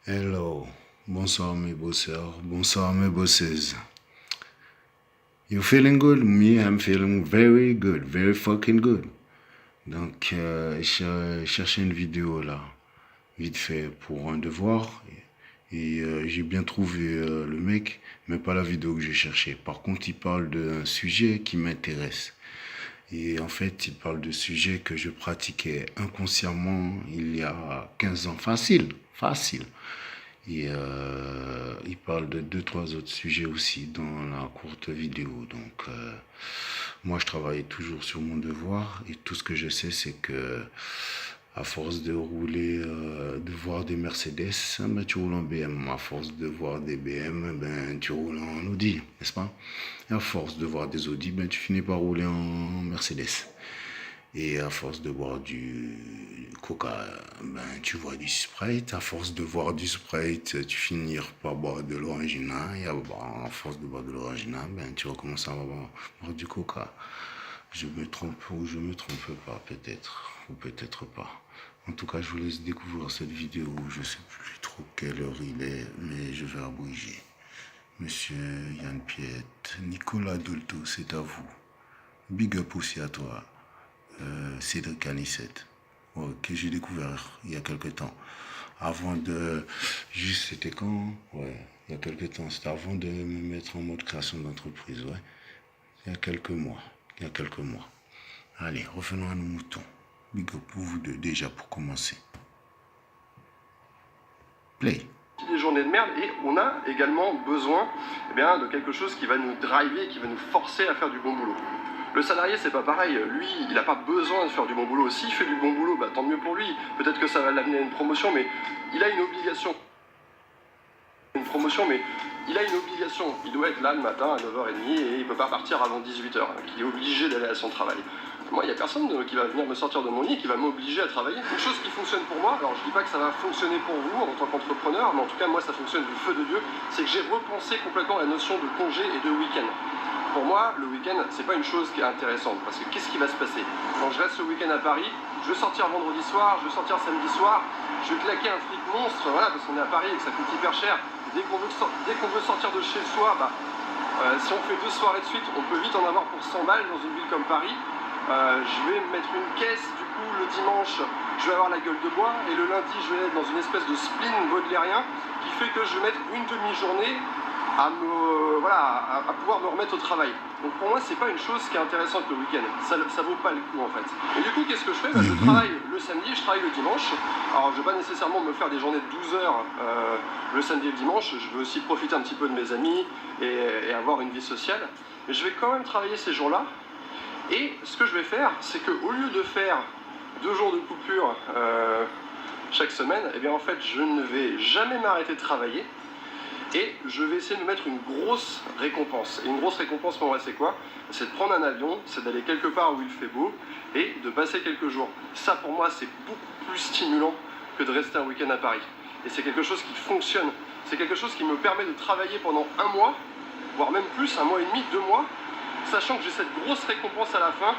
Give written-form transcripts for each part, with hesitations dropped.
Hello, bonsoir mes bosseurs, bonsoir mes bosses. You feeling good? Me, I'm feeling very good, very fucking good. Donc, je cherchais une vidéo là, vite fait pour un devoir. Et j'ai bien trouvé le mec, mais pas la vidéo que j'ai cherchée. Par contre, il parle d'un sujet qui m'intéresse. Et en fait, il parle de sujets que je pratiquais inconsciemment il y a 15 ans. Facile, facile. Et il parle de deux, trois autres sujets aussi dans la courte vidéo. Donc, moi, je travaille toujours sur mon devoir et tout ce que je sais, c'est que à force de rouler, de voir des Mercedes, ben, tu roules en BM. À force de voir des BM, ben, tu roules en Audi, n'est-ce pas? Et à force de voir des Audi, ben, tu finis par rouler en Mercedes. Et à force de boire du coca, ben, tu vois du Sprite. À force de boire du Sprite, tu finis par boire de l'Orangina. Et à force de boire de l'Orangina, ben, tu recommences à boire du coca. Je me trompe ou je me trompe pas, peut-être. Ou peut-être pas. En tout cas, je vous laisse découvrir cette vidéo. Je sais plus trop quelle heure il est, mais je vais abréger. Monsieur Yann Piette, Nicolas Dolto, c'est à vous. Big up aussi à toi. Cédric Anissette, que j'ai découvert il y a quelques temps. Avant de... Juste, c'était quand? Ouais, il y a quelques temps. C'était avant de me mettre en mode création d'entreprise, ouais. Il y a quelques mois. Il y a quelques mois. Allez, revenons à nos moutons. Big up pour vous deux, déjà, pour commencer. Play. Des journées de merde et on a également besoin de quelque chose qui va nous driver, qui va nous forcer à faire du bon boulot. Le salarié, c'est pas pareil. Lui, il n'a pas besoin de faire du bon boulot. S'il fait du bon boulot, tant mieux pour lui. Peut-être que ça va l'amener à une promotion, mais il a une obligation. Il a une obligation. Il doit être là le matin à 9h30 et il ne peut pas partir avant 18h. Il est obligé d'aller à son travail. Moi, il n'y a personne qui va venir me sortir de mon lit, qui va m'obliger à travailler. Une chose qui fonctionne pour moi, alors je ne dis pas que ça va fonctionner pour vous en tant qu'entrepreneur, mais en tout cas, moi, ça fonctionne du feu de Dieu, c'est que j'ai repensé complètement la notion de congé et de week-end. Pour moi, le week-end, c'est pas une chose qui est intéressante, parce que qu'est-ce qui va se passer? Quand je reste ce week-end à Paris, je vais sortir vendredi soir, je vais sortir samedi soir, je vais claquer un fric monstre, voilà, parce qu'on est à Paris et que ça coûte hyper cher. Dès qu'on veut sortir de chez soi, si on fait 2 soirées de suite, on peut vite en avoir pour 100 balles dans une ville comme Paris. Je vais me mettre une caisse, du coup le dimanche je vais avoir la gueule de bois et le lundi je vais être dans une espèce de spleen baudelairien qui fait que je vais mettre une demi-journée à pouvoir me remettre au travail. Donc pour moi c'est pas une chose qui est intéressante le week-end, ça vaut pas le coup en fait. Et du coup qu'est-ce que je fais? Je travaille le samedi, je travaille le dimanche. Alors je vais pas nécessairement me faire des journées de 12 heures le samedi et le dimanche, je veux aussi profiter un petit peu de mes amis et avoir une vie sociale. Mais je vais quand même travailler ces jours-là. Et ce que je vais faire, c'est qu'au lieu de faire 2 jours de coupure chaque semaine, en fait, je ne vais jamais m'arrêter de travailler et je vais essayer de me mettre une grosse récompense. Et une grosse récompense pour moi, c'est quoi? C'est de prendre un avion, c'est d'aller quelque part où il fait beau et de passer quelques jours. Ça, pour moi, c'est beaucoup plus stimulant que de rester un week-end à Paris. Et c'est quelque chose qui fonctionne. C'est quelque chose qui me permet de travailler pendant 1 mois, voire même plus, 1 mois et demi, 2 mois, sachant que j'ai cette grosse récompense à la fin,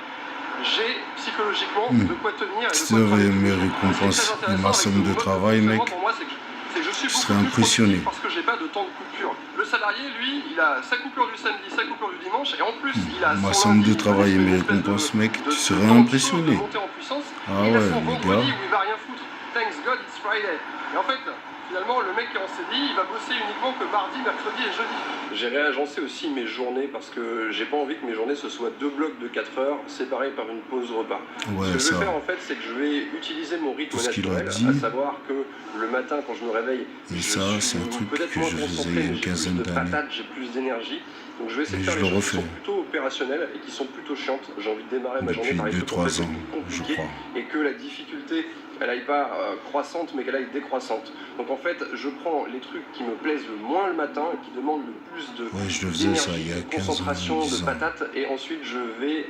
j'ai psychologiquement de quoi tenir et de quoi travailler. Mes récompenses et ma somme de travail, mec, pour moi, c'est que je suis je serais impressionné. parce que j'ai pas de temps de coupure. Le salarié, lui, il a sa coupure du samedi, sa coupure du dimanche, et en plus, il a ma son somme lundi, de travail et mes récompenses, mec, tu serais impressionné. de monter en puissance, Ah et il a ouais, son les vendredi gars. où il va rien foutre. Thanks God, it's Friday. Et en fait, finalement, le mec qui est en CDI, il va bosser uniquement que mardi, mercredi et jeudi. J'ai réagencé aussi mes journées parce que j'ai pas envie que mes journées ce soient 2 blocs de 4 heures séparés par une pause repas. Ouais, ce que je ça. vais faire en fait, c'est que je vais utiliser mon rythme Tout ce qu'il naturel, a dit. à savoir que le matin quand je me réveille, Et ça, c'est un truc peut-être que moins je faisais concentré, il y a une j'ai plus quinzaine de d'années. patates, j'ai plus d'énergie. Donc je vais essayer Et de faire je les le choses qui refais. sont plutôt opérationnelles et qui sont plutôt chiantes. J'ai envie de démarrer ma journée Depuis par les trucs 2-3 ans, je compliqués crois. et que la difficulté elle aille pas croissante mais qu'elle aille décroissante. Donc en fait je prends les trucs qui me plaisent le moins le matin, qui demandent le plus de Ouais, je le faisais ça il y a de 15 ans, concentration, 10 de ans. patates, et ensuite je vais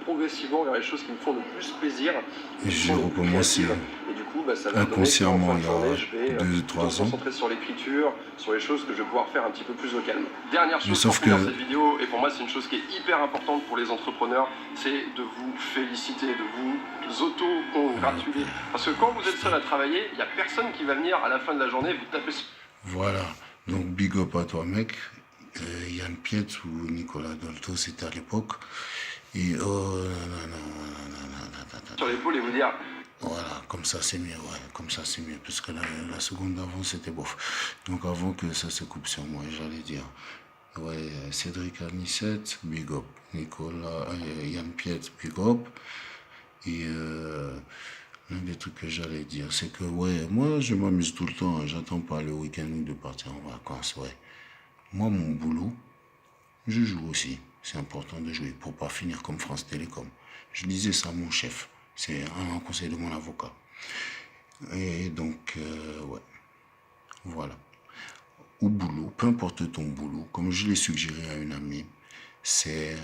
progressivement vers les choses qui me font le plus plaisir Et j'ai recommencé. et du coup, bah, ça va donner qu'en inconsciemment fin de il y journée, a je vais 2 ou plutôt me 3 ans. concentrer sur l'écriture, sur les choses que je vais pouvoir faire un petit peu plus au calme. Dernière Mais chose pour sauf finir que cette vidéo, et pour moi c'est une chose qui est hyper importante pour les entrepreneurs, c'est de vous féliciter, de vous auto-congratuler. Parce que quand vous êtes seul à travailler, il n'y a personne qui va venir à la fin de la journée vous taper sur... voilà, donc big up à toi mec. Yann Piet ou Nicolas Dolto c'était à l'époque. Et oh sur l'épaule et vous dire... Voilà, comme ça c'est mieux, ouais, comme ça c'est mieux, parce que la seconde d'avant c'était bof. Donc avant que ça se coupe sur moi, j'allais dire, ouais, Cédric Anissette, big up, Nicolas, Yann Piet, big up, et l'un des trucs que j'allais dire, c'est que, ouais, moi je m'amuse tout le temps, hein, j'attends pas le week-end ou de partir en vacances, ouais. Moi, mon boulot, je joue aussi, c'est important de jouer pour pas finir comme France Télécom. Je disais ça à mon chef. C'est un conseil de mon avocat. Et donc, ouais, voilà. Au boulot, peu importe ton boulot, comme je l'ai suggéré à une amie, c'est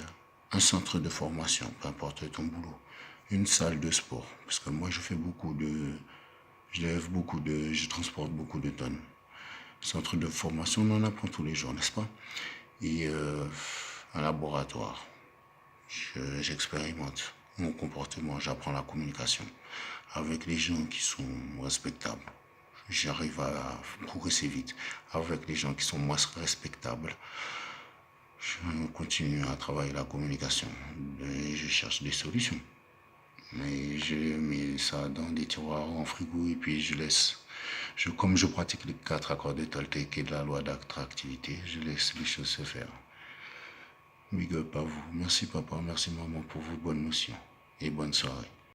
un centre de formation, peu importe ton boulot. Une salle de sport, parce que moi je fais je transporte beaucoup de tonnes. Centre de formation, on en apprend tous les jours, n'est-ce pas? Et un laboratoire. J'expérimente mon comportement, j'apprends la communication avec les gens qui sont respectables. J'arrive à progresser vite. Avec les gens qui sont moins respectables, je continue à travailler la communication et je cherche des solutions. Mais je mets ça dans des tiroirs en frigo et puis je laisse. Comme je pratique les 4 accords de Toltec et de la loi d'attractivité, je laisse les choses se faire. Big up à vous. Merci papa, merci maman pour vos bonnes notions et bonne soirée.